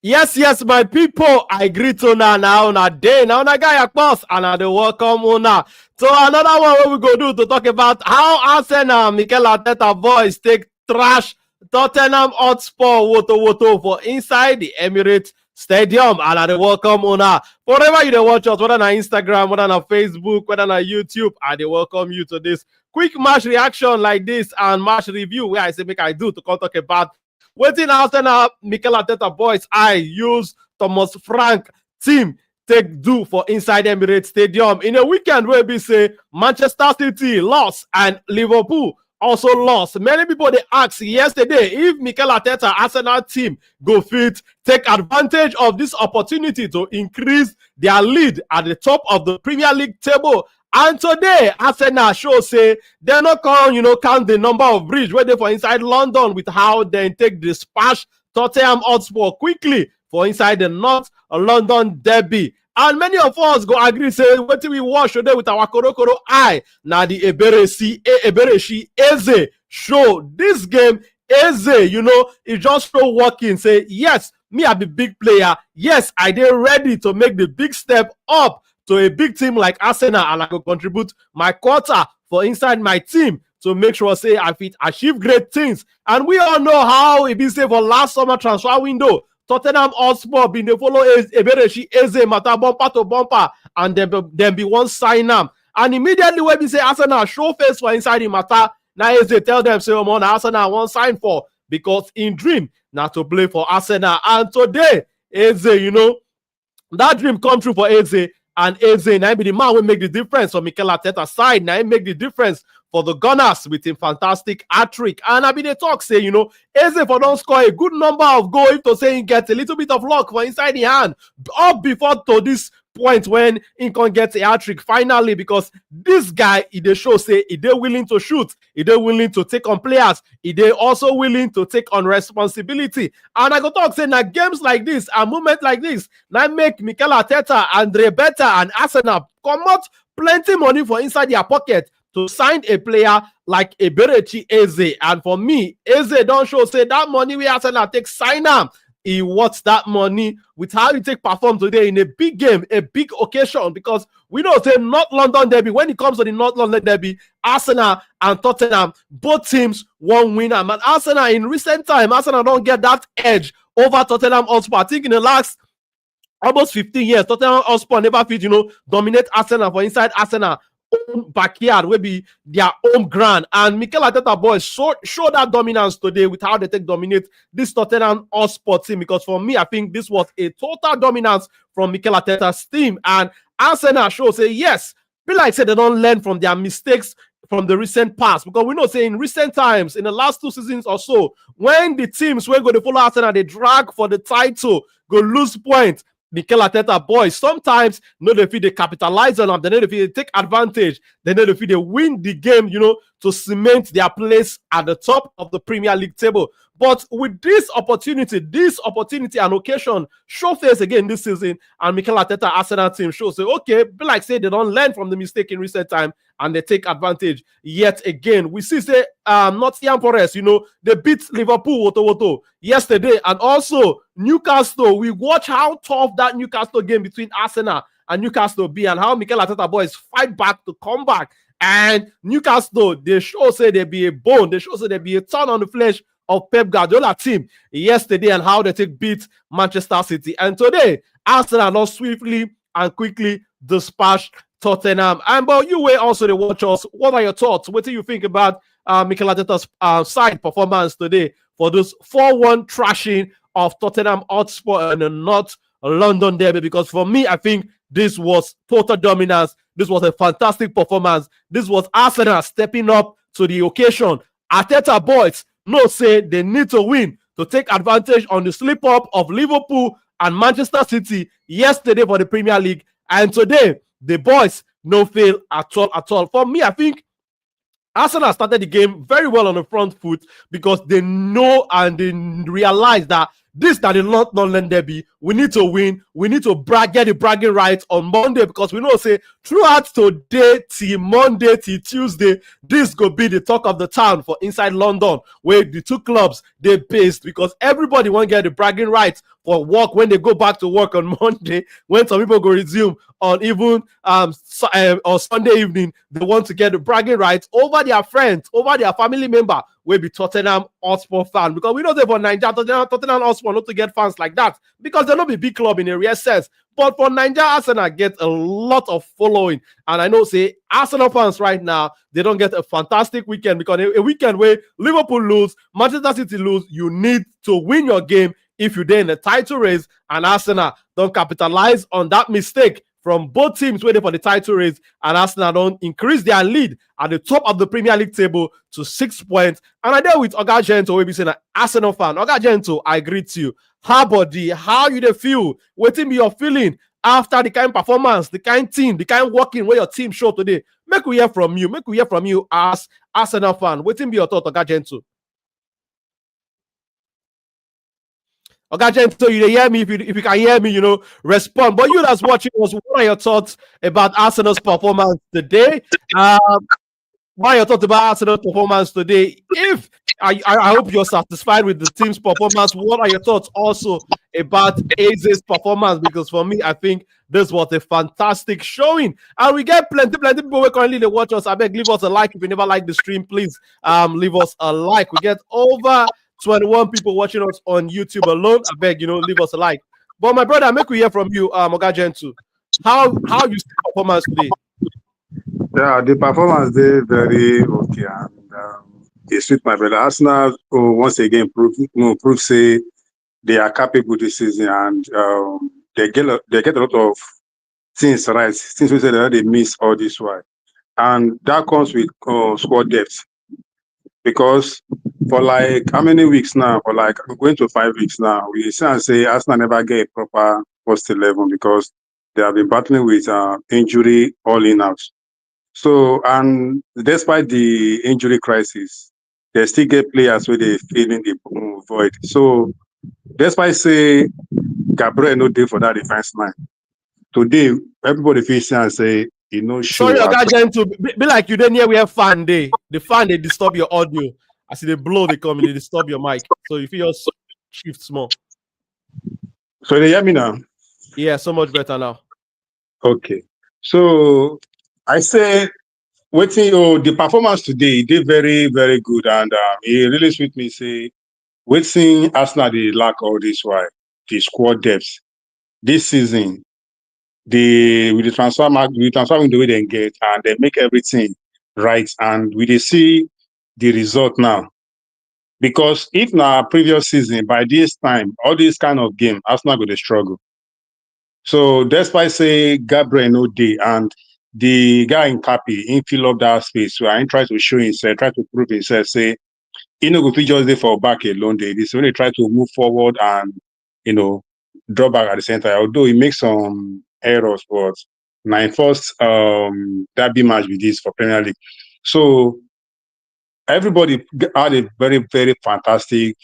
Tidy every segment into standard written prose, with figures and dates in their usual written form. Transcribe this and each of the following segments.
Yes, my people. I greet una now a day. Now a guy boss and I welcome una to another one what we go do to talk about how Arsenal Mikel Arteta boys take trash Tottenham Hotspur woto for inside the Emirates Stadium. And I welcome una. Wherever you watch us, whether on Instagram, whether on Facebook, whether on YouTube, I welcome you to this quick match reaction like this and match review where I say make I do to come talk about waiting after now, Mikel Arteta boys, I use Thomas Frank team take do for inside Emirates Stadium in a weekend where we say Manchester City lost and Liverpool also lost. Many people they asked yesterday if Mikel Arteta Arsenal team go fit take advantage of this opportunity to increase their lead at the top of the Premier League table. And today, Arsenal show say they're not count the number of bridge where they for inside London with how they take dispatch Tottenham Hotspur quickly for inside the North London derby. And many of us go agree say what we watch today with our Korokoro eye. Now the Ebere Eze show this game. Eze, it just show working. Say yes, me I be big player. Yes, I did ready to make the big step up to a big team like Arsenal, and I go contribute my quarter for inside my team to make sure say I fit achieve great things. And we all know how it be say for last summer transfer window, Tottenham Hotspur been they follow Ebere Eze matter bumper to bumper, and then be one sign am. And immediately when we say Arsenal show face for inside the matter, now Eze tell them say Arsenal one sign for because in dream now to play for Arsenal. And today Eze, that dream come true for Eze. And Eze now be the man will make the difference for Mikel Arteta's side. Now he make the difference for the Gunners with him fantastic Hattrick. And I be the talk say, Eze for don't score a good number of goals if to say he gets a little bit of luck for inside the hand up before to this point when he can get a hat-trick finally, because this guy they show say he they willing to shoot, he they willing to take on players, he they also willing to take on responsibility. And I go talk say now games like this and moments like this now make Mikel Arteta, Andre Beta and Arsenal come out plenty money for inside their pocket to sign a player like Ebere Eze. And for me, Eze don't show say that money we Arsenal take sign him. He wants that money with how he take perform today in a big game, a big occasion, because we know say North London derby, when it comes to the North London derby, Arsenal and Tottenham, both teams won winner. And Arsenal in recent time, Arsenal don't get that edge over Tottenham Hotspur. I think in the last almost 15 years, Tottenham Hotspur never fit, dominate Arsenal for inside Arsenal own backyard will be their home ground. And Mikel Arteta boys show that dominance today with how they take dominate this Tottenham Hotspur team, because for me I think this was a total dominance from Mikel Arteta's team. And Arsenal show say yes, be like say they don't learn from their mistakes from the recent past, because we know say in recent times in the last 2 seasons or so, when the teams when go to follow Arsenal they drag for the title go lose points, Mikel Arteta boys sometimes they feel they capitalize on them, they feel they take advantage, they feel they win the game, to cement their place at the top of the Premier League table. But with this opportunity and occasion show face again this season, and Mikel Arteta Arsenal team shows say okay, be like say they don't learn from the mistake in recent time and they take advantage yet again. We see say Nottingham Forest, they beat Liverpool woto yesterday, and also Newcastle. We watch how tough that Newcastle game between Arsenal and Newcastle be, and how Mikel Arteta boys fight back to come back. And Newcastle, they show say they be a bone, they show say they be a turn on the flesh of Pep Guardiola team yesterday, and how they take beat Manchester City. And today, Arsenal not swiftly and quickly dispatched Tottenham. And but you were also the watch us. What are your thoughts? What do you think about Mikel Arteta's side performance today for this 4-1 trashing of Tottenham Hotspur in the North London derby? Because for me, I think this was total dominance. This was a fantastic performance. This was Arsenal stepping up to the occasion. Arteta boys say they need to win to take advantage on the slip up of Liverpool and Manchester City yesterday for the Premier League. And today, the boys no fail at all. For me, I think Arsenal started the game very well on the front foot, because they know and they realize that this that the North London derby, we need to win. We need to get the bragging rights on Monday, because we know say throughout today till Monday till Tuesday, this go be the talk of the town for inside London, where the two clubs they based, because everybody want to get the bragging rights for work when they go back to work on Monday, when some people go resume on even or Sunday evening, they want to get the bragging rights over their friends, over their family member, will be Tottenham Hotspur fan. Because we know that for Nigeria, Tottenham Hotspur not to get fans like that because they're not be big club in a real sense. But for Nigeria, Arsenal get a lot of following. And I know, say, Arsenal fans right now, they don't get a fantastic weekend because a weekend where Liverpool lose, Manchester City lose, you need to win your game if you're there in the title race. And Arsenal don't capitalize on that mistake from both teams waiting for the title race, and Arsenal don't increase their lead at the top of the Premier League table to 6 points. And I deal with Oga Gento, we be saying an Arsenal fan. Oga Gento, I agree to you. How you they feel? Waiting be your feeling after the kind performance, the kind team, the kind working where your team showed today. Make we hear from you. Make we hear from you as Arsenal fan. Waiting be your thought, Oga Gento. Okay, Gento, you hear me? If you can hear me, respond. But you that's watching us, what are your thoughts about Arsenal's performance today? What are your thoughts about Arsenal's performance today? If I hope you're satisfied with the team's performance, what are your thoughts also about Eze's performance? Because for me, I think this was a fantastic showing. And we get plenty people who currently they watch us. I beg, leave us a like. If you never like the stream, please leave us a like. We get over 21 people watching us on YouTube alone. I beg, leave us a like. But my brother, make we hear from you, Oga Gento. How you see the performance today? Yeah, the performance they very okay, and it's with my brother. Arsenal once again prove say they are capable this season, and they get a lot of things right. Since we said that they miss all this while, and that comes with squad depth. Because for like how many weeks now? For like going to 5 weeks now, we say Arsenal never get a proper first 11 because they have been battling with injury all in out. So, and despite the injury crisis, they still get players where they feel in the void. So, despite say Gabriel no day for that defense line, today everybody feels and say Sorry, Oga Gento, be like you didn't hear we have fan day. The fan they disturb your audio. I see they blow they come in, they disturb your mic. So if you just shift small. So they hear me now? Yeah, so much better now. Okay. So I say waiting the performance today did very, very good, and it really sweet me say waiting Arsenal the lack all this why the squad depth this season with the transfer window way they get, and they make everything right, and we see the result now. Because if na previous season, by this time, all this kind of game, Arsenal go to struggle. So despite say Gabriel no day, and the guy in Capi, he fill up that space where he try to show himself, try to prove himself, say he no go fit just there for back alone. They really try to move forward and draw back at the center. Although he makes some errors, but my first derby match with this for Premier League. So everybody had a very, very fantastic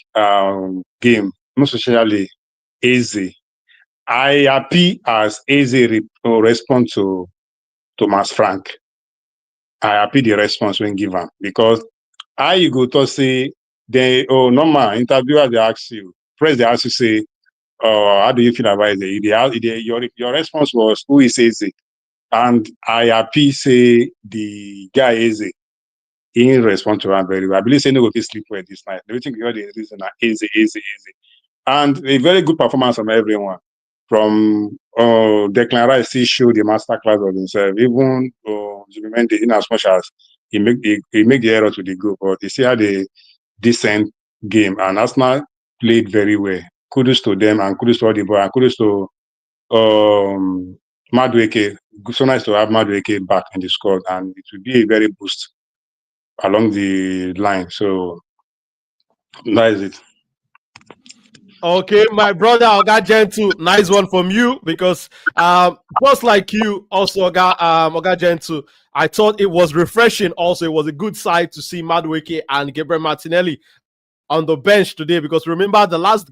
game, most especially Eze. I happy as Eze respond to Thomas Frank. I happy the response when given because how you go to say normal interviewer they ask you, press they ask you say, how do you feel about Eze? Your response was who is Eze? And I happy say the guy Eze. He respond to him very well. I believe say no go sleep well this night. Do you think you heard the reason easy. And a very good performance from everyone. From Declan Rice still show the masterclass of himself. Even Zubimendi, in as much as he make the error to the goal, but he still had a decent game. And Arsenal played very well. Kudos to them and kudos to all the boys and kudos to Madueke. So nice to have Madueke back in the squad, and it will be a very boost along the line. So that is it. Okay, my brother Oga Gento, nice one from you because just like you, also Oga Gento, I thought it was refreshing. Also, it was a good sight to see Madueke and Gabriel Martinelli on the bench today, because remember the last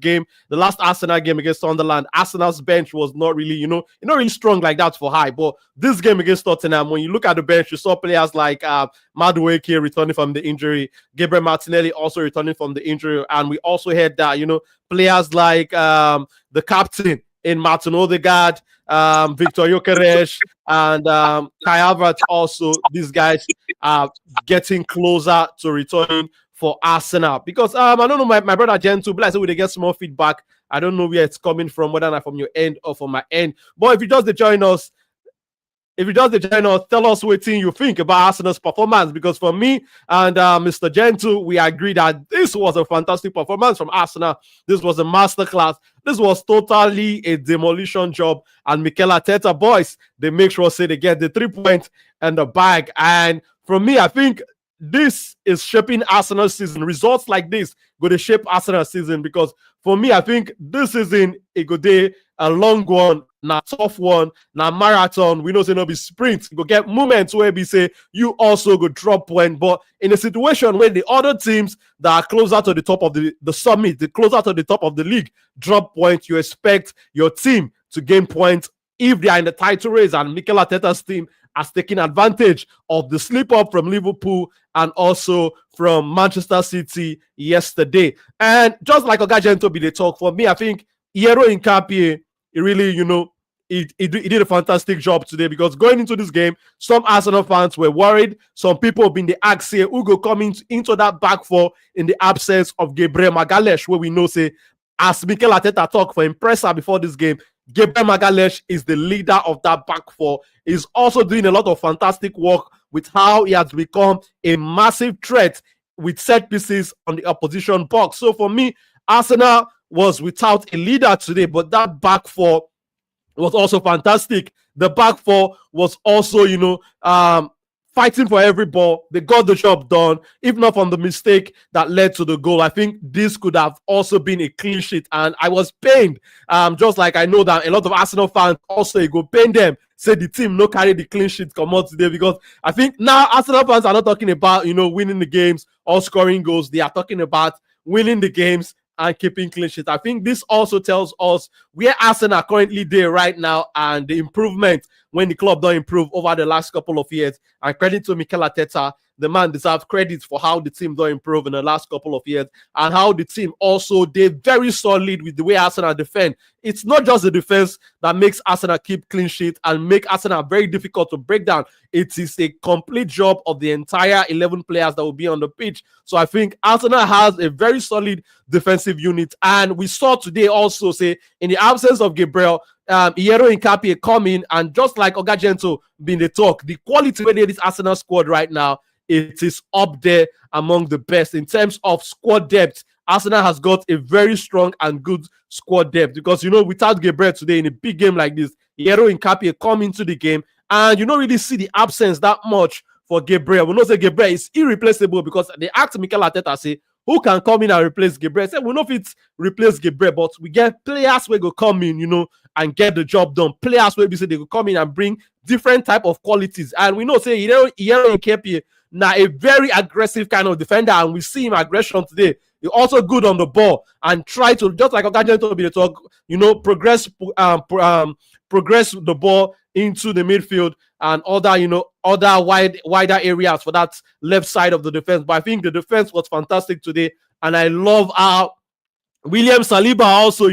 Arsenal game against Sunderland, Arsenal's bench was not really, not really strong like that for high. But this game against Tottenham, when you look at the bench, you saw players like Madueke returning from the injury, Gabriel Martinelli also returning from the injury, and we also had that, players like the captain in Martin Odegaard, Victor Gyökeres, and Kai Havertz also. These guys are getting closer to returning for Arsenal, because I don't know, my brother Gentoo, but I said we get some more feedback. I don't know where it's coming from, whether not from your end or from my end. But if you just join us, tell us what you think about Arsenal's performance, because for me and Mr. Gentoo, we agree that this was a fantastic performance from Arsenal. This was a masterclass. This was totally a demolition job. And Mikel Arteta boys, they make sure they get the 3 points and the bag. And for me, I think this is shaping Arsenal's season. Results like this go to shape Arsenal's season, because for me, I think this season it go day a long one, na tough one, na marathon. We know it's gonna be sprint. You go get moments where we say you also go drop point, but in a situation where the other teams that are closer to the top of the summit, the closer to the top of the league, drop point, you expect your team to gain points if they are in the title race. And Mikel Arteta's team has taken advantage of the slip up from Liverpool and also from Manchester City yesterday. And just like Oga Gentoo be the talk, for me, I think Ebere Eze, he really, he did a fantastic job today, because going into this game, some Arsenal fans were worried. Some people have been the ask here who go coming into that back four in the absence of Gabriel Magalhaes, where we know say, as Mikel Arteta talked for Impressa before this game, Gabriel Magalhaes is the leader of that back four. He's also doing a lot of fantastic work with how he has become a massive threat with set pieces on the opposition box. So for me, Arsenal was without a leader today, but that back four was also fantastic. The back four was also, fighting for every ball. They got the job done. If not from the mistake that led to the goal, I think this could have also been a clean sheet. And I was pained, just like I know that a lot of Arsenal fans also go pain them, say the team no carry the clean sheet come out today, because I think now Arsenal fans are not talking about, winning the games or scoring goals. They are talking about winning the games and keeping clean sheet. I think this also tells us where Arsenal are currently there right now, and the improvement when the club don't improve over the last couple of years. And credit to Mikel Arteta, the man deserves credit for how the team don't improve in the last couple of years, and how the team also did very solid with the way Arsenal defend. It's not just the defense that makes Arsenal keep clean sheet and make Arsenal very difficult to break down. It is a complete job of the entire 11 players that will be on the pitch. So I think Arsenal has a very solid defensive unit. And we saw today also, say, in the absence of Gabriel, Ebere Eze come in, and just like Oga Gentoo being the talk, the quality where this Arsenal squad right now, it is up there among the best in terms of squad depth. Arsenal has got a very strong and good squad depth, because without Gabriel today in a big game like this, Ebere Eze come into the game, and you don't really see the absence that much for Gabriel. We know say Gabriel is irreplaceable, because they asked Mikel Arteta, say, who can come in and replace Gabriel? I said, we know if it's replace Gabriel, but we get players where go come in, and get the job done. Players where we say they will come in and bring different type of qualities. And we know, say, Ebere Eze now a very aggressive kind of defender, and we see him aggression today. He's also good on the ball and try to, just like Oga Gentoo be the talk, progress the ball into the midfield and other wider areas for that left side of the defense. But I think the defense was fantastic today, and I love how William Saliba also,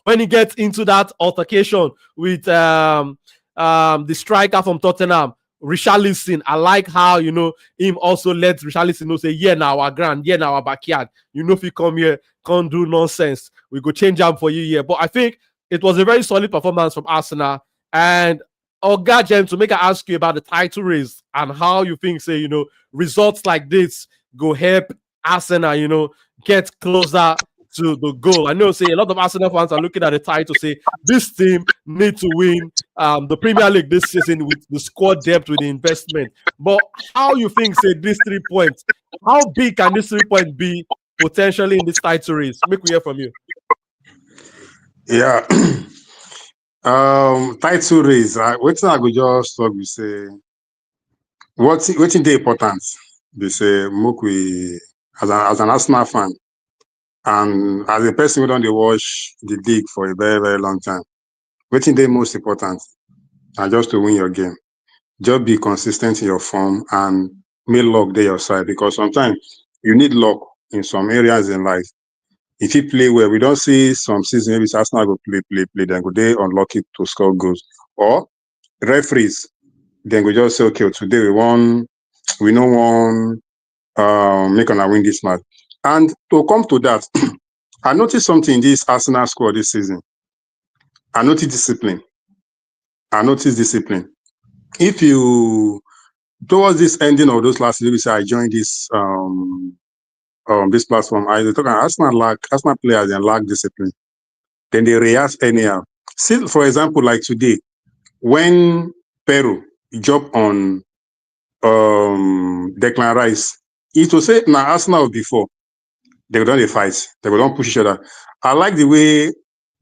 when he gets into that altercation with the striker from Tottenham, Richarlison. I like how him also let Richarlison say, yeah, now our ground, yeah, now our backyard. If you come here, can't do nonsense. We go change up for you here. But I think it was a very solid performance from Arsenal. And Oga Gentoo, to make I ask you about the title race and how you think, say, results like this go help Arsenal, get closer to the goal. I know, say, a lot of Arsenal fans are looking at the title, say, this team need to win the Premier League this season with the squad depth, with the investment. But how you think, say, these 3 points, how big can this 3 points be potentially in this title race? Make we hear from you. Yeah. Title race, what I go just talk, we say, what's the importance? They say, as an Arsenal fan, And as a person who don't watch the league for a very, very long time, wetin dey most important na just to win your game. Just be consistent in your form and make luck dey your side, because sometimes you need luck in some areas in life. If you play well, we don't see some season maybe Arsenal go play, then go dey unlucky to score goals. Or referees, then go just say, okay, today we no wan make una win this match. And to come to that, I noticed something in this Arsenal squad this season. I noticed discipline. If you towards this ending of those last years, I joined this platform. I talk about Arsenal players and lack discipline. Then they react anyhow. See, for example, like today, when Peru jumped on Declan Rice, it was say now Arsenal before they don't fight, they don't push each other. I like the way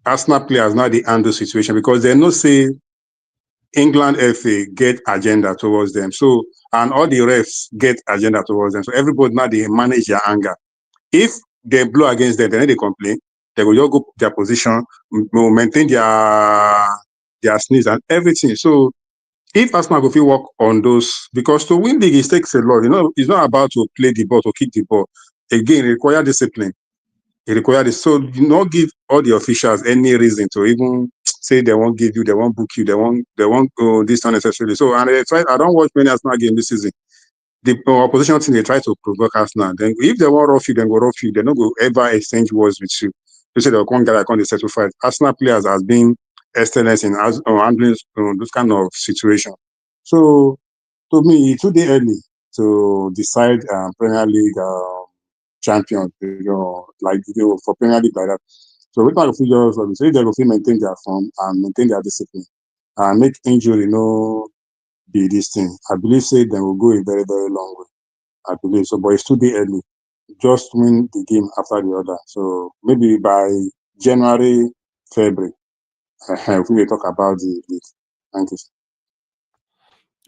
Arsenal players now they handle the situation, because they know say England FA get agenda towards them. So, and all the refs get agenda towards them. So everybody now they manage their anger. If they blow against them, then they complain. They will just go their position, maintain their sneeze and everything. So if Arsenal go fit work on those, because to win league it takes a lot. You know, it's not about to play the ball, to kick the ball. Again, it requires discipline. It requires this. So you not give all the officials any reason to even say they won't give you, they won't book you, they won't go this unnecessarily. So and I don't watch many Arsenal games this season. The opposition team, they try to provoke Arsenal. Then if they want rough you, then go rough you. They don't go ever exchange words with you. They say they'll come gather, come they settle fight. Arsenal players has been excellent in handling this kind of situation. So to me, it's too day early to decide Premier League champion, for Premier League like that. So we can just say they will maintain their form and maintain their discipline and make injury no be this thing. I believe say they will go a very, very long way. I believe so, but it's too early. Just win the game after the other. So maybe by January, February, we will talk about the league. Thank you.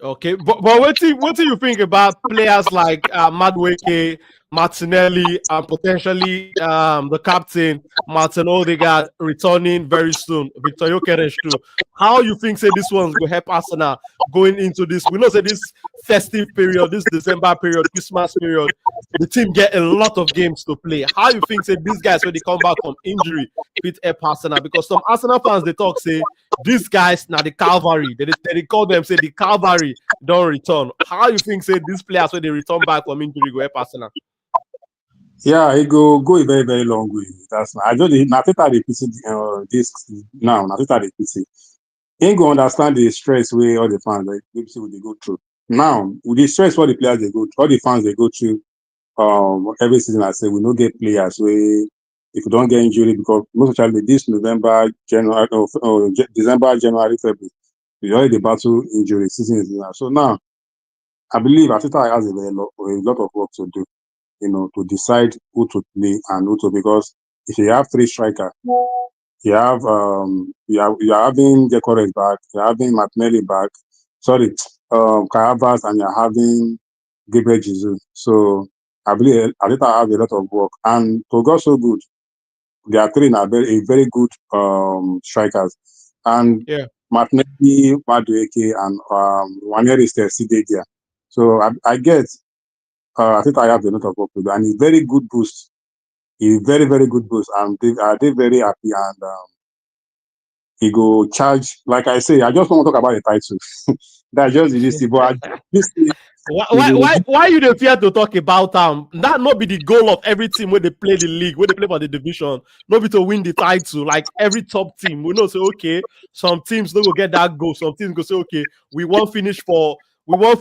Okay, but what do you think about players like Madueke, Martinelli, and potentially the captain Martin Odegaard returning very soon, Victor Gyökeres too? How you think say this one's going to help Arsenal going into this? We know say this festive period, this December period, Christmas period, the team get a lot of games to play. How you think say these guys when they come back from injury fit help Arsenal? Because some Arsenal fans they talk say these guys now the cavalry. They call them say the cavalry don't return. How you think say these players when they return back from injury go help Arsenal? Yeah, it go a very, very long way. That's I just Nateta the PC this now. Nateta the PC. Ain't go understand the stress where all the fans like people they go through. Now with the stress what the players they go through, all the fans they go through every season. I say we no get players where if you don't get injury, because most especially this November, January, December, January, February, we already battle injury season is now. So now I believe Arteta has a lot of work to do, to decide who to play and who to, because if you have three strikers, you have you're having Gyökeres back, you're having Martinelli back, sorry, Kai Havertz, and you're having Gabriel Jesus. So I believe Arteta have a lot of work, and to go so good, they are three are very good strikers, and Yeah. Martinelli, Madueke, and Waneri is still there. So I get. I think I have a lot of work to do, and it's very good boost. It's very, very good boost, and they very happy, and he go charge. Like I say, I just want to talk about the title. That's just the list, but Why you don't fear to talk about that not be the goal of every team where they play the league, where they play for the division, not be to win the title. Like every top team, we know say okay, some teams don't go get that goal, some teams go say okay, we won't finish for a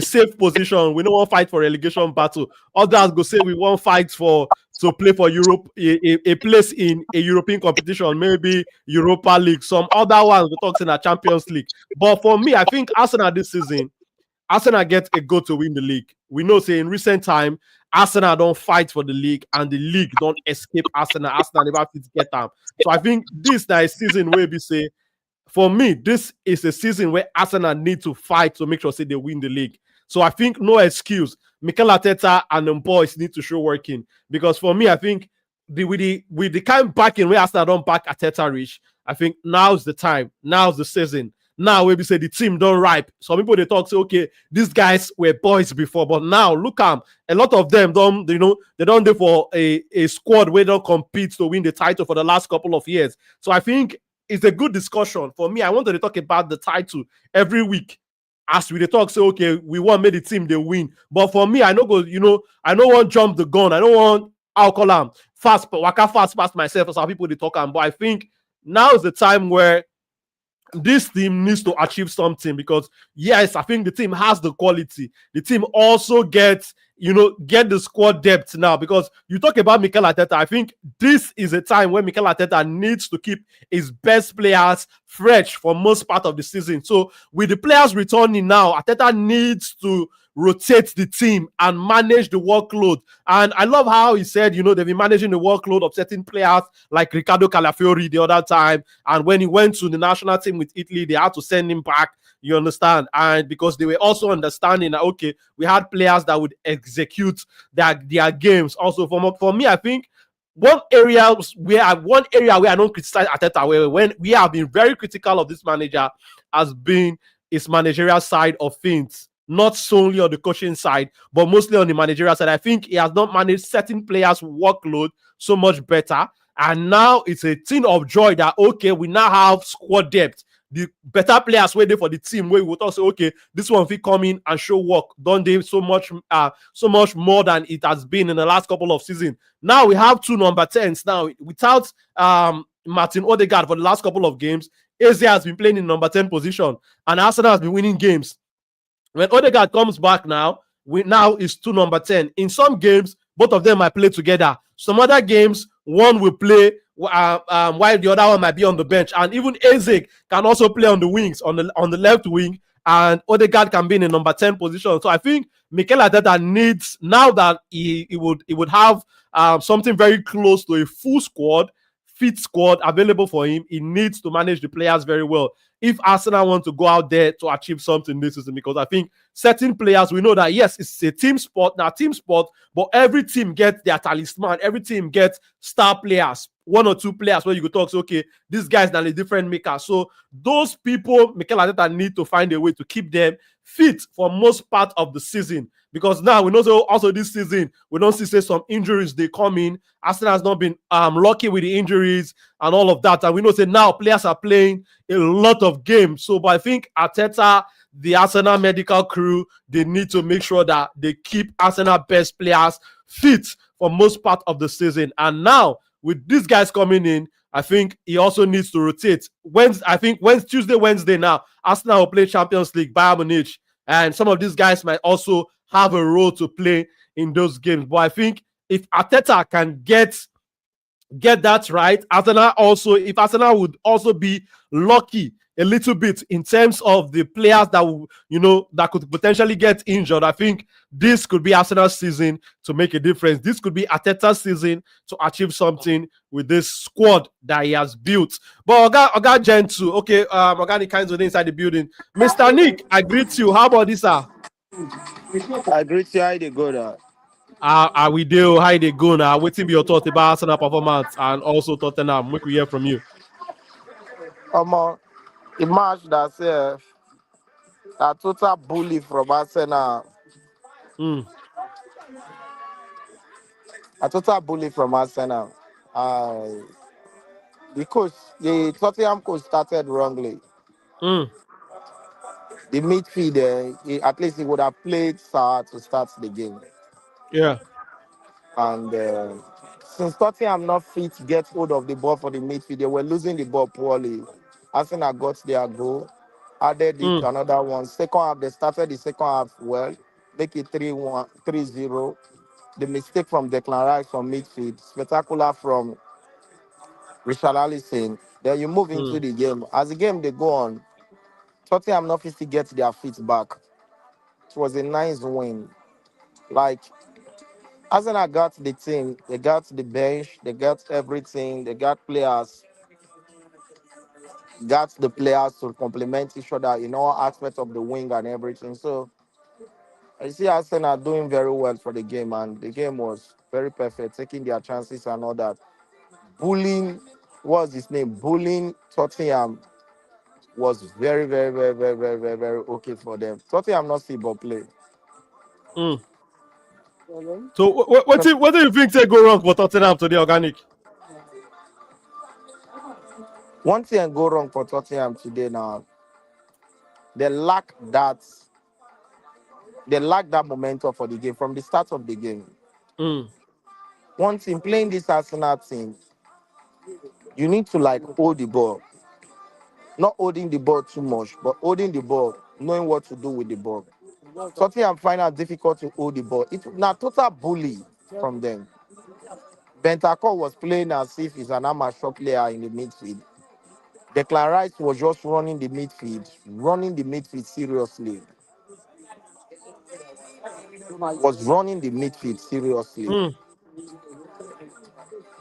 safe position. We don't want to fight for relegation battle. Others go say we won't fight to play for Europe, a place in a European competition, maybe Europa League. Some other ones we talk in a Champions League. But for me, I think Arsenal this season, Arsenal get a goal to win the league. We know, say in recent time, Arsenal don't fight for the league, and the league don't escape Arsenal. Arsenal never fit get them. So I think this is a season where we say, for me, this is a season where Arsenal need to fight to make sure say they win the league. So I think no excuse. Mikel Arteta and the boys need to show working, because for me, I think with the kind backing where Arsenal don't back Arteta reach, I think now's the time, now's the season. Now we say the team don't ripe. Some people they talk say, okay, these guys were boys before, but now look a lot of them don't, they don't do for a squad where they don't compete to win the title for the last couple of years. So I think it's a good discussion. For me, I wanted to talk about the title every week. As we they talk, say, okay, we want make the team they win. But for me, I know go, I don't want jump the gun. I don't want I'll call them fast, but waka fast past myself as how people they talk. But I think now is the time where this team needs to achieve something, because yes, I think the team has the quality. The team also gets, get the squad depth now, because you talk about Mikel Arteta. I think this is a time when Mikel Arteta needs to keep his best players fresh for most part of the season. So with the players returning now, Arteta needs to rotate the team and manage the workload. And I love how he said, they've been managing the workload of certain players like Riccardo Calafiori the other time. And when he went to the national team with Italy, they had to send him back. You understand? And because they were also understanding that, okay, we had players that would execute their games. Also, for me, I think one area where I don't criticize Arteta, when we have been very critical of this manager, has been his managerial side of things. Not solely on the coaching side, but mostly on the managerial side. I think he has not managed certain players' workload so much better. And now it's a thing of joy that, okay, we now have squad depth. The better players waiting for the team where we would also say, okay, this one will come in and show work. Don't they so much more than it has been in the last couple of seasons. Now we have 2 number 10s now. Without Martin Odegaard for the last couple of games, Eze has been playing in number 10 position, and Arsenal has been winning games. When Odegaard comes back now, now is 2 number 10. In some games, both of them might play together. Some other games, one will play while the other one might be on the bench. And even Eze can also play on the wings, on the left wing, and Odegaard can be in the number 10 position. So I think Mikel Arteta needs, now that he would have something very close to a full squad, fit squad available for him, he needs to manage the players very well if Arsenal want to go out there to achieve something this season. Because I think certain players, we know that yes, it's a team sport, but every team gets their talisman, every team gets star players, 1 or 2 players where you could talk, so okay, this guy's not a different maker. So those people, Mikel Arteta need to find a way to keep them fit for most part of the season. Because now we know also this season, we don't see some injuries they come in. Arsenal has not been lucky with the injuries and all of that. And we know now players are playing a lot of games. So, but I think Arteta, the Arsenal medical crew, they need to make sure that they keep Arsenal best players fit for most part of the season. And now, with these guys coming in, I think he also needs to rotate. Tuesday, Wednesday now, Arsenal will play Champions League, Bayern Munich. And some of these guys might also have a role to play in those games. But I think if Arteta can get that right, if Arsenal would also be lucky a little bit in terms of the players that could potentially get injured, I think this could be Arsenal's season to make a difference. This could be Arteta's season to achieve something with this squad that he has built. But Oga Gentile, okay, Organic Kinds of inside the building. Mr. Nick, I greet you. How about this, sir? I greet you. How they go there? How we do? How they go now? Waiting be your thoughts about Arsenal performance and also Tottenham. We could hear from you. The match that total bully from Arsenal. A total bully from Arsenal. The Tottenham coach started wrongly. The midfield, at least he would have played Sarr to start the game. Yeah. And since Tottenham not fit get hold of the ball for the midfield, they were losing the ball poorly. Arsenal got their goal, added it to another one. Second half, they started the second half well, make it 3-1, 3-0. The mistake from Declan Rice from midfield, spectacular from Richard Allison. Then you move into the game. As the game they go on, Tottenham not fit to get their feet back. It was a nice win. Like, Arsenal got the team, they got the bench, they got everything, they got the players to complement each other in all aspects of the wing and everything. So I see Arsenal doing very well for the game, and the game was very perfect, taking their chances and all that. Bullying, what's his name? Bullying Tottenham was very, very, very, very, very, very, very okay for them. Tottenham not see ball play. Mm. So what do you think say go wrong for Tottenham today, organic? One thing go wrong for Tottenham today now, they lack that they lack that momentum for the game from the start of the game. Mm. One team playing this Arsenal team, you need to like hold the ball. Not holding the ball too much, but holding the ball, knowing what to do with the ball. Tottenham find it difficult to hold the ball. It's now total bully from them. Bentancur was playing as if he's an amateur player in the midfield. Declan Rice was just running the midfield seriously. Was running the midfield seriously. Mm.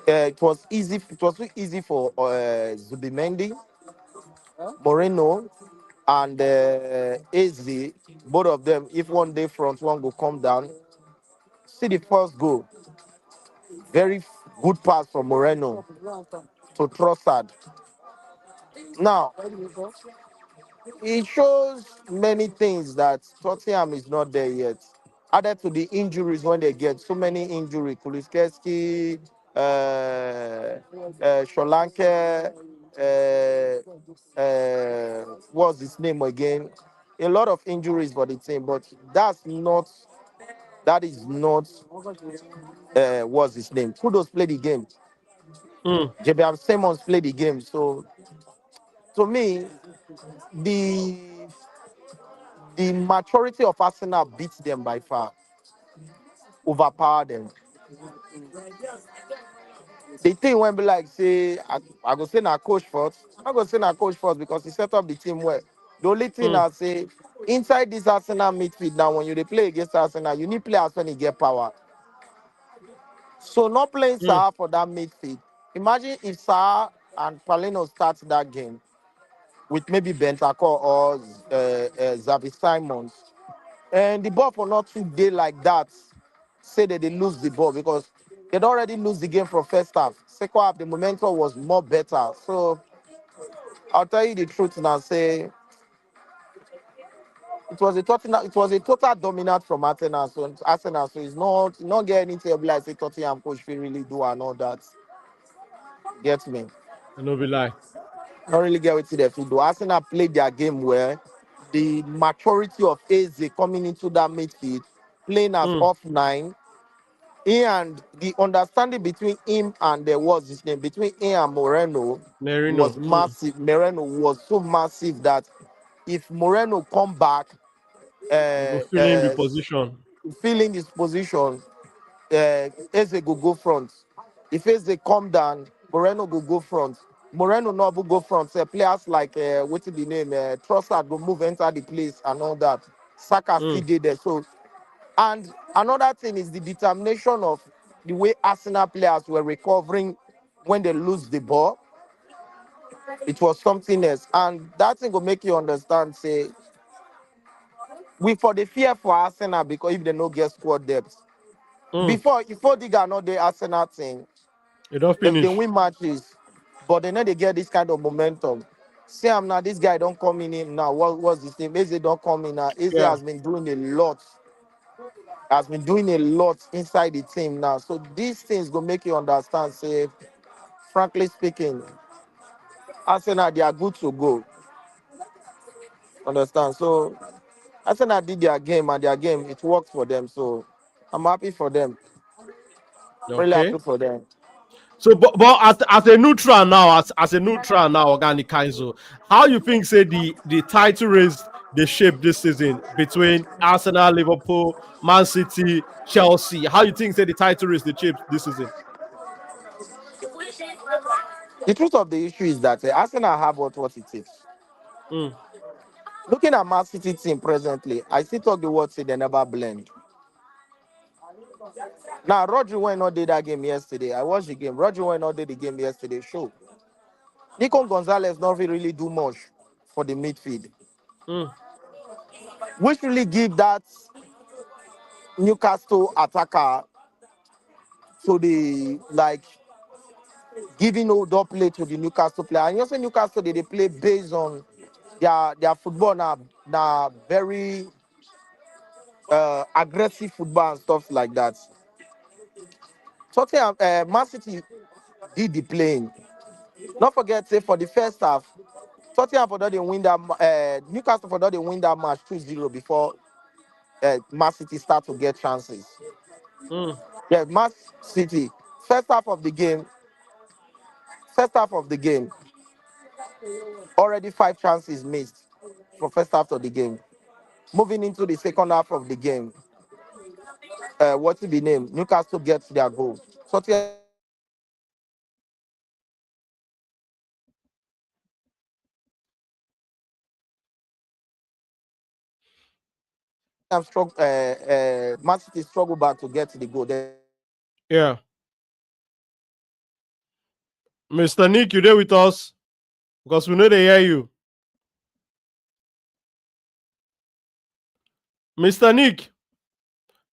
It was easy. It was too easy for Zubimendi, Moreno, and Eze. Both of them, if one day front, one go come down. See the first goal. Very good pass from Moreno to Trossard. Now, it shows many things that Tottenham is not there yet. Added to the injuries when they get so many injuries, Kuliszewski, Solanke, what's his name again? A lot of injuries for the team, but that is not what's his name? Kudos play the game. Mm. JB Simmons played the game. So to me, the the maturity of Arsenal beats them by far, overpower them. The thing when be like say I go say na coach first. I go say na coach first because he set up the team well. The only thing Mm. I say inside this Arsenal midfield now, when you dey play against Arsenal, you need players when you get power. So not playing Mm. Saha for that midfield. Imagine if Saha and Palino start that game with maybe Bentancur or Xavi Simons. And the ball for not to day like that, say that they lose the ball because they'd already lose the game from first half. Second half, the momentum was more better. So I'll tell you the truth now, say it was a total dominant from Arsenal. So it's not getting into a like say Tottenham coach feel really do and all that. Get me? I no be lie. Not really get into the field. Arsenal played their game well. The maturity of Eze coming into that midfield, playing as Mm. off nine, and the understanding between him and what's his name, between him and Moreno was Merino. Mm. massive. Moreno was so massive that if Moreno come back, We go uh, fill in the uh, position. filling his position, Eze go front. If Eze come down, Moreno go front. Moreno no go front. Say players like what's the name? Trossard go move enter the place and all that. Saka still Mm. did there. So and another thing is the determination of the way Arsenal players were recovering when they lose the ball. It was something else, and that thing will make you understand. Say we for the fear for Arsenal because if they no get squad depth. Mm. Before they got not the Arsenal thing, You don't they finish. win matches, but they know they get this kind of momentum. See, I'm now this guy don't come in him now. What's his name? Eze don't come in now. Eze Yeah. has been doing a lot inside the team now. So these things go make you understand. Say, frankly speaking, Arsenal they are good to go. Understand? So Arsenal did their game and their game it worked for them. So I'm happy for them. Really Okay. happy for them. So, but as a neutral now, as a neutral now, Organic Kaizo, how you think say the title race the shape this season between Arsenal, Liverpool, Man City, Chelsea? How you think say the title race the shape this season? The truth of the issue is that Arsenal have what it is. Mm. Looking at Man City team presently, I still talk the word say they never blend. Now, Rodri went not did that game yesterday. I watched the game. Rodri went not did the game yesterday. Show. Nico Gonzalez not really do much for the midfield, Mm. which really give that Newcastle attacker to the like giving hold up play to the Newcastle player. And you also Newcastle they play based on their football now very aggressive football and stuff like that. Tottenham, Man City did the playing. Not forget, say for the first half, Tottenham for that they win that Newcastle for that they win that match 2-0 before Man City start to get chances. Mm. Yeah, Man City first half of the game, already 5 chances missed for first half of the game. Moving into the second half of the game, what's it be named? Newcastle gets their goal. Tottenham Man City struggle back to get the goal. Then Yeah. Mr. Nick, you there with us? Because we know they hear you. Mr. Nick.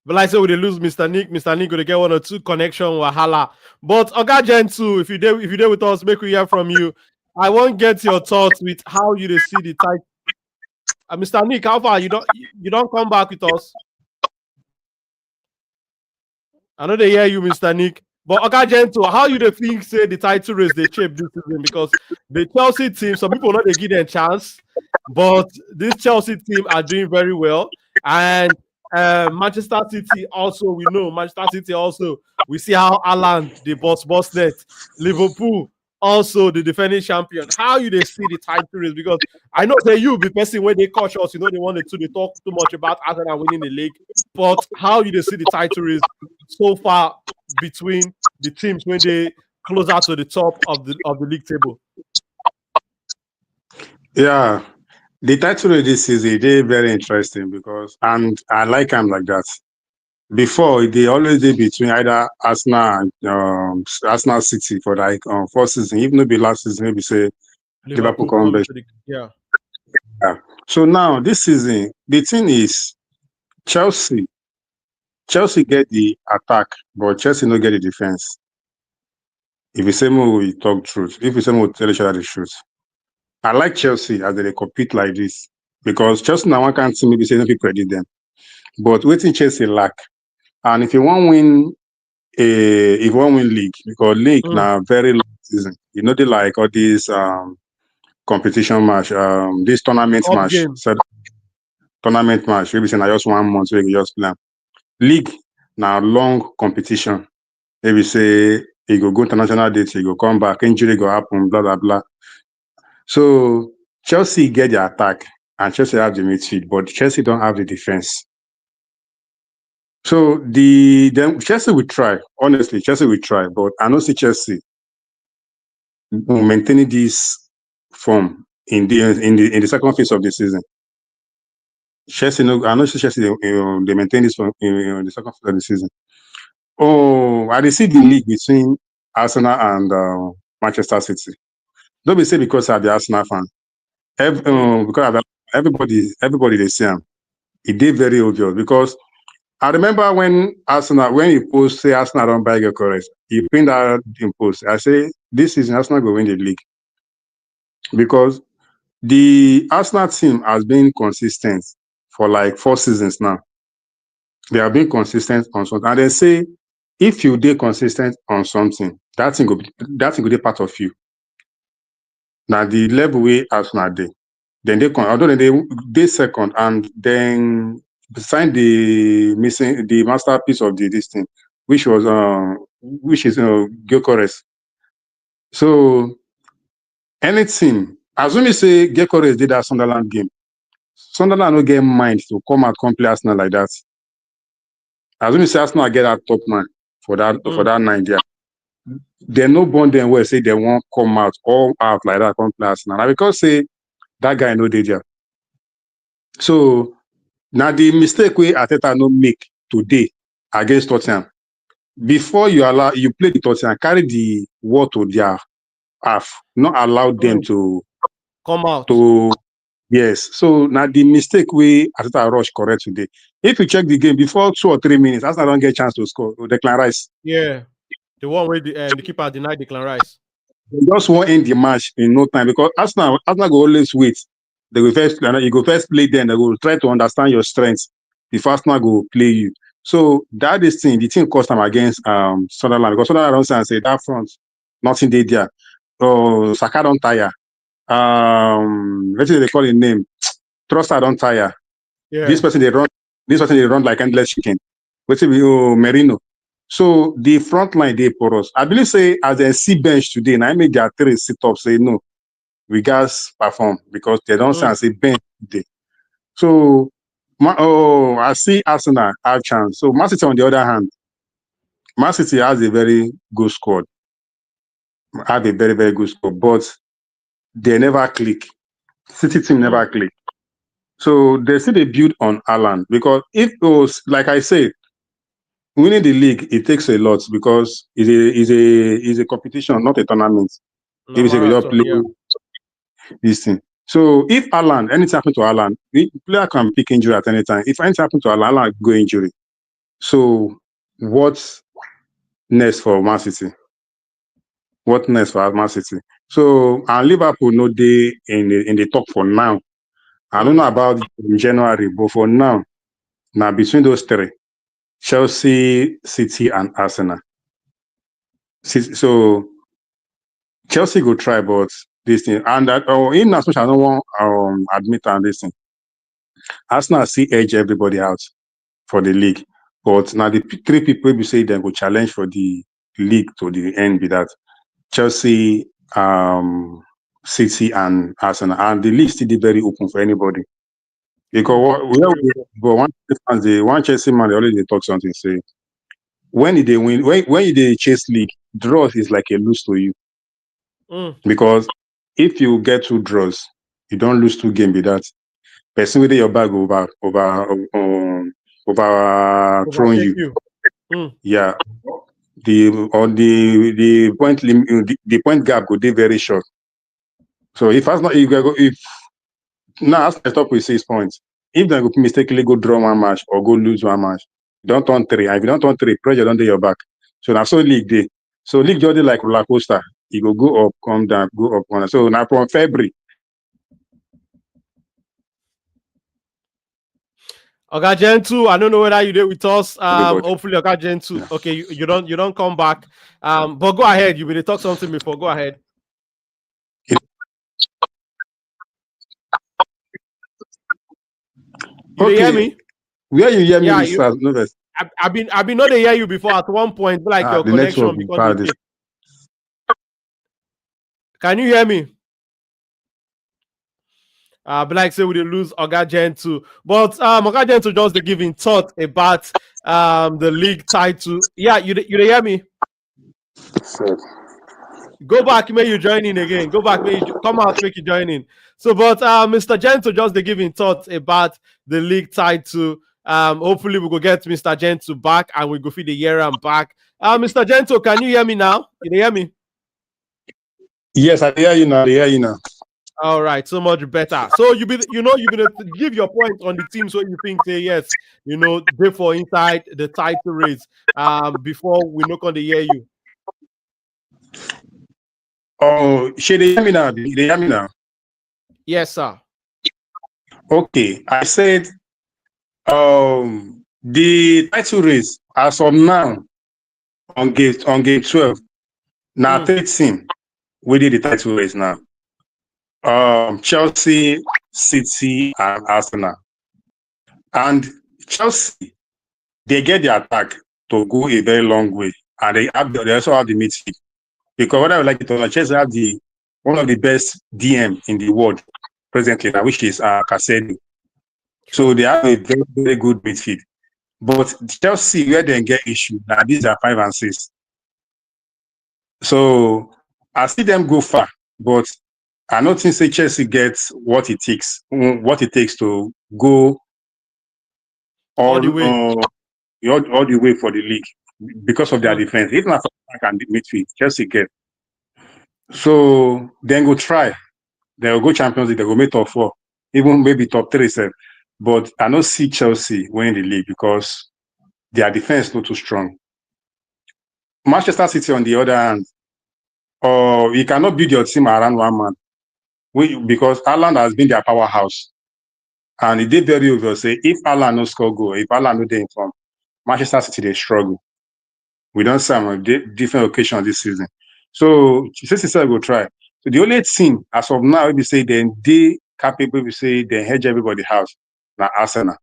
But like I said, we lose Mr. Nick. Mr. Nick gonna get 1 or 2 connection wahala. But Oga Gentle, if you there with us, make we hear from you. I won't get your thoughts with how you see the title. Mr. Nick, how far you don't come back with us? I know they hear you, Mr. Nick. But Oga Gentle, how you think say the title race they shape this season? Because the Chelsea team, some people know they give them a chance, but this Chelsea team are doing very well. And Manchester City also, we know Manchester City also. We see how Alan the boss net, Liverpool also the defending champion. How you they see the title race? Because I know that you be person when they cautious, you know they wanted to they talk too much about Arsenal winning the league. But how you they see the title race so far between the teams when they close out to the top of the league table? Yeah, the title of this season they very interesting because, and I like them like that. Before they always did between either Arsenal and Arsenal City for like first season, even though the last season maybe say Liverpool come back. Yeah. So now this season the thing is Chelsea get the attack, but Chelsea no get the defense. If you say more, we talk truth. If you say more, tell each other the truth. I like Chelsea as they compete like this because Chelsea now one can't see maybe say no people credit them, but waiting Chelsea lack. And if you want win league, because league now very long season. You know they like all these competition match, this tournament match. So, tournament match, maybe say na just 1 month so you can just plan. League now long competition. Maybe say he go international dates, he go come back, injury go happen, blah blah blah. So Chelsea get the attack and Chelsea have the midfield, but Chelsea don't have the defense. So Chelsea will try. Honestly, Chelsea will try, but I don't see Chelsea maintaining this form in the second phase of the season. Chelsea, no, I don't see Chelsea they maintain this form in the second phase of the season. Oh, I see the league between Arsenal and Manchester City. Don't be say because I'm the Arsenal fan. Because everybody they see him. It did very obvious because I remember when he post say Arsenal don't buy your correct, he print out in post. I say this season Arsenal will win the league because the Arsenal team has been consistent for like 4 seasons now. They have been consistent on something, and they say if you be consistent on something, that thing will be part of you. Now the level way Arsenal dey, then although they second and then beside the masterpiece of this thing, which is Gyökeres. So anything, assuming say Gyökeres did that Sunderland game, Sunderland no get mind to come out come play Arsenal like that. Assuming say Arsenal get that top man for that night there. They no born them where say they won't come out all out like that come play Arsenal. Now because say that guy no dey there. So now the mistake wey Arteta no make today against Tottenham, before you play the Tottenham, carry the wall to their half, not allow them to come out. Yes. So now the mistake we Arteta rush correct today. If you check the game before 2 or 3 minutes, Arsenal don't get a chance to score. Declan Rice. Yeah. The one where the keeper denied Declan Rice. They just won't end the match in no time because Arsenal go always wait. They will first you go first play them. They will try to understand your strengths. The first one go play you. So that is thing. The team cost them against Sunderland because Sunderland don't say that front nothing they there. Oh, Saka don't tire. Let's say they call his name. Trossard don't tire. Yeah. This person they run like endless chicken. What's it Merino? So the front line they for us. I believe say as a C bench today, and I made their 3 sit-ups say no, we guys perform because they don't say bench today. So I see Arsenal have chance. So Man City on the other hand, Man City has a very good squad. Have a very, very good squad, but they never click. City team never click. So they still they build on Alan because if it was like I said, winning the league it takes a lot because it's a competition, not a tournament. No, If you say you just play yeah. this thing. So if Alan, anything happen to Alan, the player can pick injury at any time. If anything happen to Alan go injury. So what's next for Man City? What next for Man City? So and Liverpool no day in the talk for now. I don't know about in January, but for now between those 3. Chelsea, City, and Arsenal. So Chelsea go try, but this thing and that in as much as I don't want admit on this thing. Arsenal see edge everybody out for the league, but now the 3 people we say they go challenge for the league to the end be that Chelsea, City, and Arsenal, and the league still very open for anybody. Because one Chelsea man they already talk something say. When they win, when they chase league, draws is like a lose to you. Because if you get 2 draws, you don't lose 2 games with that. Person with your bag overthrown you. Yeah. The point the point gap could be very short. So if now as I stop with 6 points, if they mistakenly go draw 1 match or go lose 1 match, don't turn 3. And if you don't turn 3, pressure don't do your back. So now so league day. So league just like roller coaster. You go up, come down, go up, come down. So now from February. Okay, Gen2, I don't know whether you did with us. Hopefully, okay, Gen2. Okay, you don't come back. But go ahead. You will talk something before. Go ahead. You hear me? Where you hear me? I've been not hear you before at one point, like your connection because can you hear me? But like say we did lose Oga Gen2. But Oga Gen2 just the giving thought about the league title. Yeah, you hear me? Go back, may you join in again. Go back, may you come out, make you join in. So, but Mr. Gento just the giving thoughts about the league title. Hopefully we go get Mr. Gento back and we go feed the year and back. Mr. Gento, can you hear me now? You hear me? Yes, I hear you now. All right, so much better. So you're gonna give your point on the team, so you think say yes, therefore inside the title race. Before we knock on the hear you. Oh, should they hear me now? They hear me now? Yes, sir. Okay, I said the title race as of now on game 12. Now 13 we did the title race now. Chelsea, City, and Arsenal. And Chelsea, they get the attack to go a very long way, and they also have the midfield. Because what I would like to know, Chelsea have one of the best DM in the world presently, which is Casedo. So they have a very, very good midfield. But Chelsea, where they get issue, now these are 5 and 6. So I see them go far, but I don't think say Chelsea gets what it takes to go all the way for the league because of their defense. Even after attack and midfield, Chelsea get. So then go try. They'll go Champions League, they'll go make top 4. even maybe top 3 sef. But I don't see Chelsea winning the league because their defense is not too strong. Manchester City, on the other hand, you cannot build your team around one man. Because Haaland has been their powerhouse. And it did very obvious say if Haaland no score goal, if Haaland no dey in form, Manchester City they struggle. We don't see on different occasions this season. So Chelsea said go try. So the only thing as of now, we say then they capable, we say they hedge everybody house. Now Arsenal,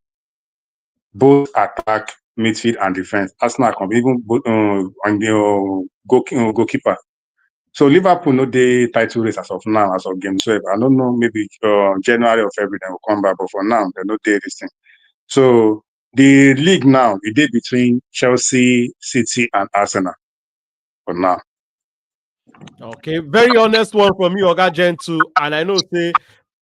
both attack, midfield, and defense. Arsenal can even on the goalkeeper. So Liverpool no dey title race as of now, as of game 12. I don't know, maybe January or February they will come back, but for now they no dey this thing. So the league now, it did between Chelsea, City, and Arsenal for now. Okay, very honest one from you, Oga Gentile. And I know say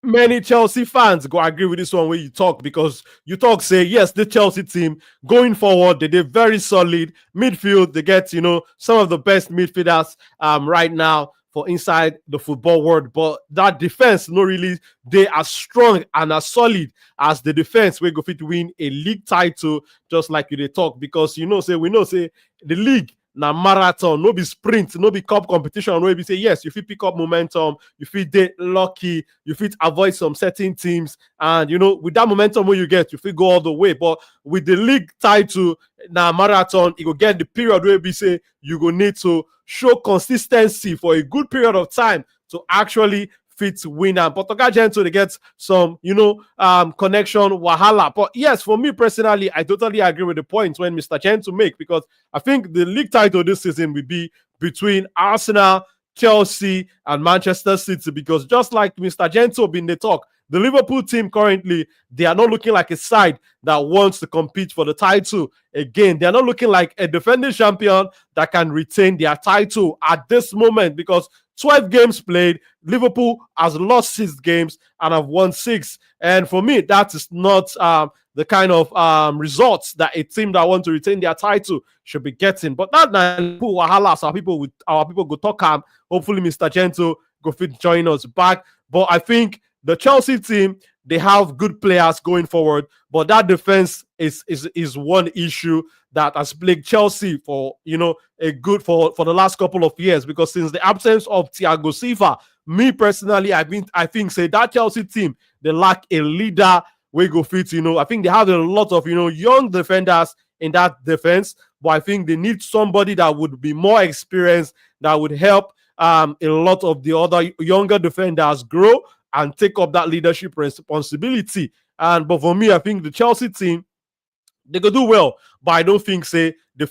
many Chelsea fans go agree with this one when you talk, because you talk say yes, the Chelsea team going forward, they did very solid midfield. They get some of the best midfielders right now for inside the football world, but that defense no really they are strong and as solid as the defense we go fit win a league title, just like you they talk, because we know say the league na marathon, no be sprint, no be cup competition where we say yes, you fit pick up momentum, you fit dey lucky, you fit avoid some certain teams, and with that momentum where you get, you fit go all the way. But with the league title na marathon, you go get the period where we say you go need to show consistency for a good period of time to actually fit win. And Portugal Gentile, they get some connection wahala. But yes, for me personally, I totally agree with the points when Mr. Gentile make, because I think the league title this season will be between Arsenal, Chelsea, and Manchester City, because just like Mr. Gentile been the talk, the Liverpool team currently, they are not looking like a side that wants to compete for the title again. They are not looking like a defending champion that can retain their title at this moment, because 12 games played, Liverpool has lost 6 games and have won 6. And for me, that is not the kind of results that a team that want to retain their title should be getting. But that Liverpool wahala, so our people go talk. Hopefully, Mr. Gentile go fit join us back. But I think the Chelsea team, they have good players going forward, but that defense is one issue that has plagued Chelsea for for the last couple of years, because since the absence of Thiago Silva, me personally, I think say that Chelsea team, they lack a leader where go fit. I think they have a lot of young defenders in that defense, but I think they need somebody that would be more experienced, that would help a lot of the other younger defenders grow and take up that leadership responsibility. But for me, I think the Chelsea team, they go do well, but I don't think say they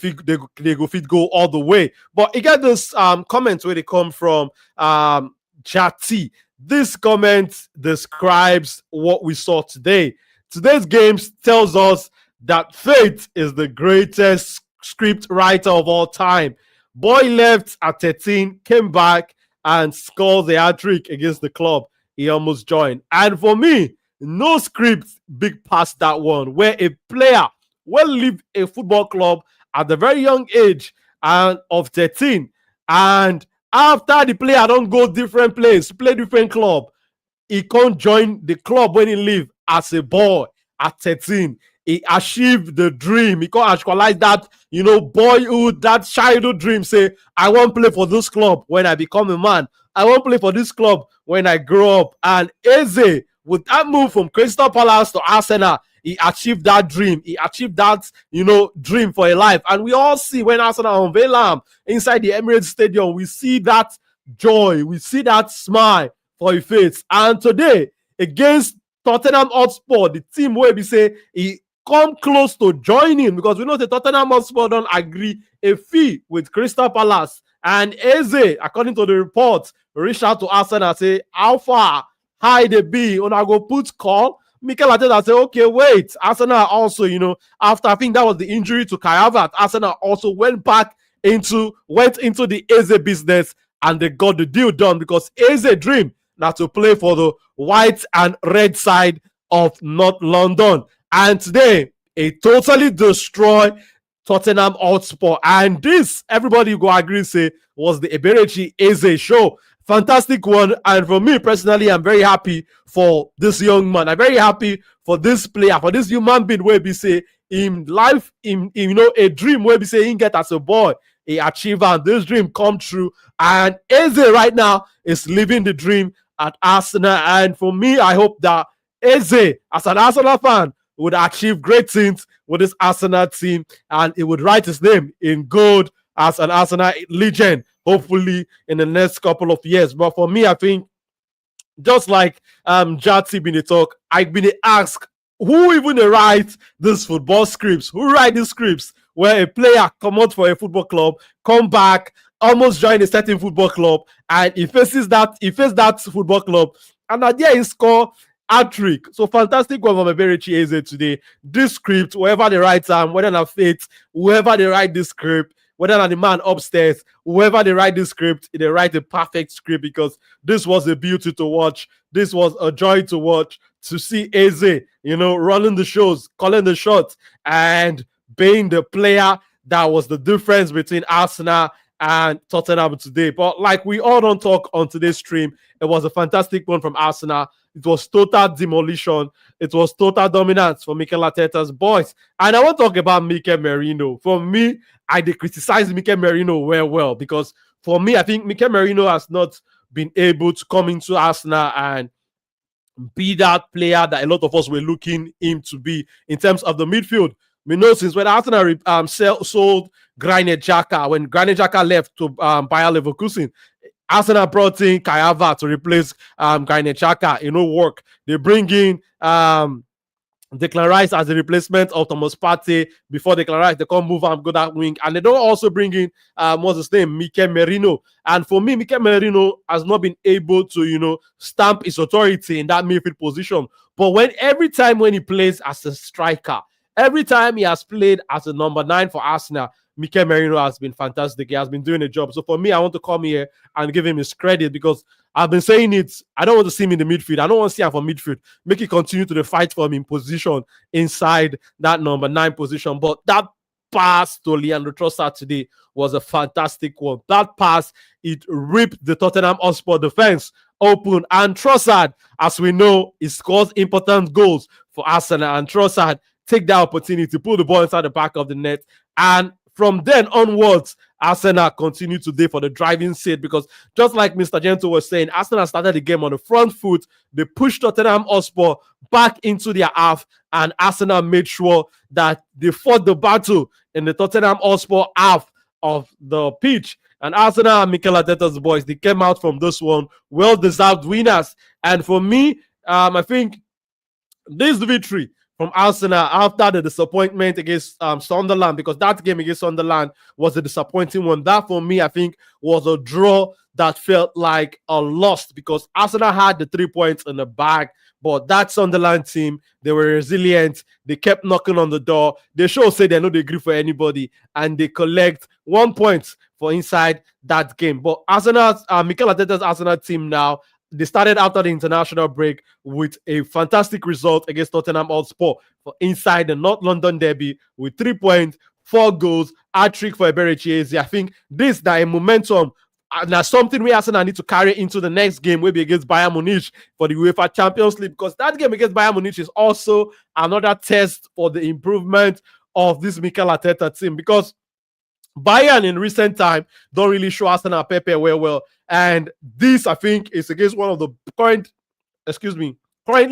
go fit go all the way. But you get this comments where they come from Jati. This comment describes what we saw today. Today's games tells us that fate is the greatest script writer of all time. Boy left at 13, came back and scored the hat-trick against the club he almost joined. And for me, no script big past that one, where a player will leave a football club at the very young age and of 13, and after the player don't go different place, play different club, he can't join the club when he leave as a boy at 13. He achieved the dream. He can't actualize that, boyhood, that childhood dream. Say, I won't play for this club when I become a man. I won't play for this club when I grow up. And Eze, with that move from Crystal Palace to Arsenal, he achieved that dream. He achieved that, dream for a life. And we all see when Arsenal unveil him inside the Emirates Stadium, we see that joy. We see that smile for his face. And today, against Tottenham Hotspur, the team where we say he come close to joining, because we know the Tottenham Hotspur don't agree a fee with Crystal Palace. And Eze, according to the report, reached out to Arsenal and say, how far high they be? When I go put call, Mikel Arteta say, okay, wait. Arsenal also, after I think that was the injury to Kai Havertz, Arsenal also went into the Eze business, and they got the deal done, because Eze dream now to play for the white and red side of North London. And today, it totally destroyed Tottenham Hotspur. And this, everybody go agree, say, was the Ebere Eze show. fantastic one. And for me personally, I'm very happy for this young man. I'm very happy for this player, for this human being where we say in life, in a dream where we say he get as a boy, he achieve and this dream come true. And Eze right now is living the dream at Arsenal. And for me, I hope that Eze, as an Arsenal fan, would achieve great things with this Arsenal team, and he would write his name in gold as an Arsenal legend, hopefully in the next couple of years. But for me, I think just like Jati been a talk, I've been asked who even writes these football scripts? Who write these scripts where a player come out for a football club, come back, almost join a certain football club, and he faces that football club, and at the end he score Hattrick. So fantastic one from Ebere Eze today. This script, whoever they write whether not Faith, whoever they write this script, whether not the man upstairs, whoever they write this script, they write a perfect script, because this was a beauty to watch. This was a joy to watch, to see Eze, running the shows, calling the shots, and being the player that was the difference between Arsenal and Tottenham today. But like we all don't talk on today's stream, it was a fantastic one from Arsenal. It was total demolition. It was total dominance for Mikel Arteta's boys. And I want to talk about Mikel Merino. For me, I did criticize Mikel Merino well, because for me, I think Mikel Merino has not been able to come into Arsenal and be that player that a lot of us were looking him to be in terms of the midfield. We know since when Arsenal sold Granit Xhaka, when Granit Xhaka left to Bayer Leverkusen, Arsenal brought in Kai Havertz to replace Granit Xhaka. Work. They bring in Declan Rice as a replacement of Thomas Partey. Before Declan Rice, they can't move and go that wing. And they don't also bring in, what's his name, Mikel Merino. And for me, Mikel Merino has not been able to, stamp his authority in that midfield position. But every time when he plays as a striker, every time he has played as a number 9 for Arsenal, Mikel Merino has been fantastic. He has been doing a job. So for me, I want to come here and give him his credit, because I've been saying it. I don't want to see him in the midfield. I don't want to see him for midfield. Make it continue to the fight for him in position inside that number 9 position. But that pass to Leandro Trossard today was a fantastic one. That pass, it ripped the Tottenham Hotspur defense open. And Trossard, as we know, he scores important goals for Arsenal. And Trossard take that opportunity to pull the ball inside the back of the net. And from then onwards, Arsenal continued today for the driving seat, because just like Mr. Gento was saying, Arsenal started the game on the front foot. They pushed Tottenham Hotspur back into their half, and Arsenal made sure that they fought the battle in the Tottenham Hotspur half of the pitch. And Arsenal and Mikel Arteta's boys, they came out from this one well-deserved winners. And for me, I think this victory from Arsenal after the disappointment against Sunderland, because that game against Sunderland was a disappointing one. That, for me, I think was a draw that felt like a loss, because Arsenal had the 3 points in the bag, but that Sunderland team, they were resilient. They kept knocking on the door. They say they know they agree for anybody, and they collect 1 point for inside that game. But Arsenal's Mikel Arteta's Arsenal team now, they started after the international break with a fantastic result against Tottenham Hotspur for inside the North London derby with 3 points, 4 goals, hat-trick for Ebere Eze. I think this is a momentum, and that's something we Arsenal need to carry into the next game, maybe against Bayern Munich for the UEFA Champions League, because that game against Bayern Munich is also another test for the improvement of this Mikel Arteta team, because Bayern in recent time don't really show Arsenal Pepe well. And this, I think, is against one of the currently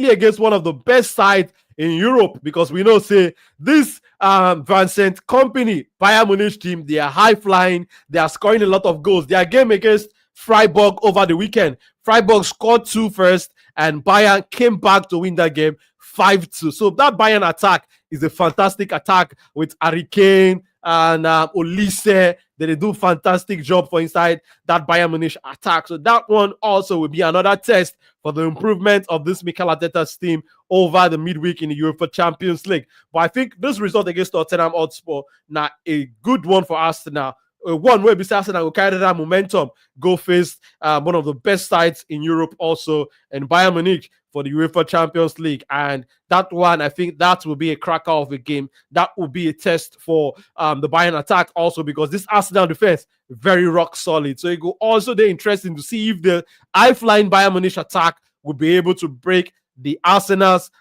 against one of the best sides in Europe, because we know, say, this Vincent Company Bayern Munich team, they are high flying, they are scoring a lot of goals. Their game against Freiburg over the weekend, Freiburg scored 2 first, and Bayern came back to win that game 5-2. So that Bayern attack is a fantastic attack with Harry Kane and Olise. They do fantastic job for inside that Bayern Munich attack. So that one also will be another test for the improvement of this Mikel Arteta's team over the midweek in the UEFA Champions League. But I think this result against Tottenham Hotspur, now a good one for Arsenal. One where besides Arsenal will carry that momentum, go face one of the best sides in Europe also, and Bayern Munich for the UEFA Champions League. And that one, I think that will be a cracker of a game. That will be a test for the Bayern attack also, because this Arsenal defense, very rock solid. So it will also be interesting to see if the high-flying Bayern Munich attack will be able to break the Arsenal's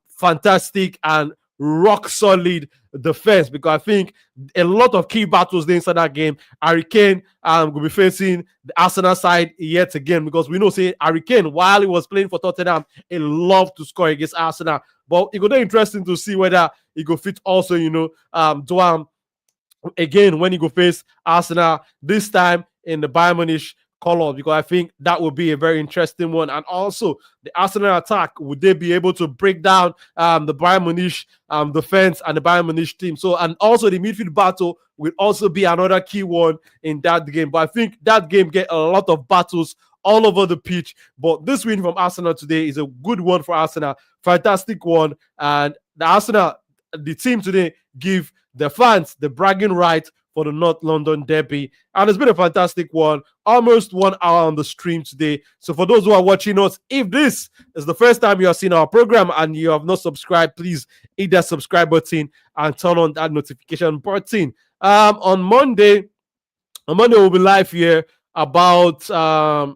fantastic and rock solid defense, because I think a lot of key battles inside that game. Harry Kane will be facing the Arsenal side yet again, because we know, say, Harry Kane, while he was playing for Tottenham, he loved to score against Arsenal. But it could be interesting to see whether he could fit also, do again when he go face Arsenal this time in the Bayern Munich colors, because I think that would be a very interesting one. And also the Arsenal attack, would they be able to break down the Bayern Munich defense and the Bayern Munich team? So, and also the midfield battle will also be another key one in that game. But I think that game get a lot of battles all over the pitch. But this win from Arsenal today is a good one for Arsenal, fantastic one. And the Arsenal, the team today, give the fans the bragging right for the North London derby. And it's been a fantastic one. Almost 1 hour on the stream today. So for those who are watching us, if this is the first time you have seen our program and you have not subscribed, please hit that subscribe button and turn on that notification button. On Monday we'll be live here about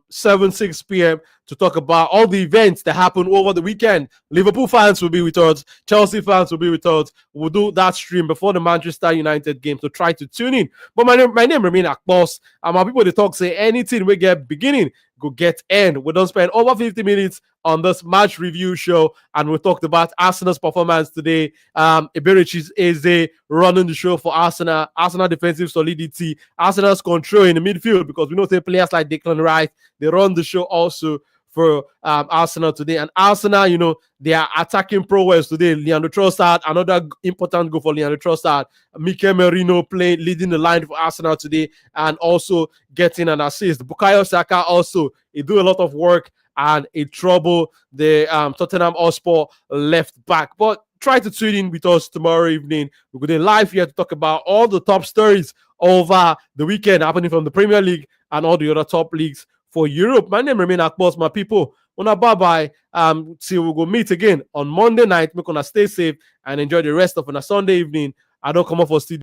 6 p.m. to talk about all the events that happened over the weekend. Liverpool fans will be with us. Chelsea fans will be with us. We'll do that stream before the Manchester United game, so try to tune in. But my name remains Akbos. And my people, they talk, say anything we get beginning, go get end. We don't spend over 50 minutes on this match review show, and we talked about Arsenal's performance today. Ebere Eze running the show for Arsenal defensive solidity, Arsenal's control in the midfield, because we know say players like Declan Rice, they run the show also for Arsenal today. And Arsenal, they are attacking prowess today. Leandro Trossard, another important goal for Leandro Trossard. Mikel Merino leading the line for Arsenal today, and also getting an assist. Bukayo Saka also, he do a lot of work, and it trouble the Tottenham Hotspur left back. But try to tune in with us tomorrow evening. We're going to live here to talk about all the top stories over the weekend happening from the Premier League and all the other top leagues for Europe. My name remains Akbos, my people. Bye-bye. Till we go meet again on Monday night. We're going to stay safe and enjoy the rest of a Sunday evening. I don't come up for studio.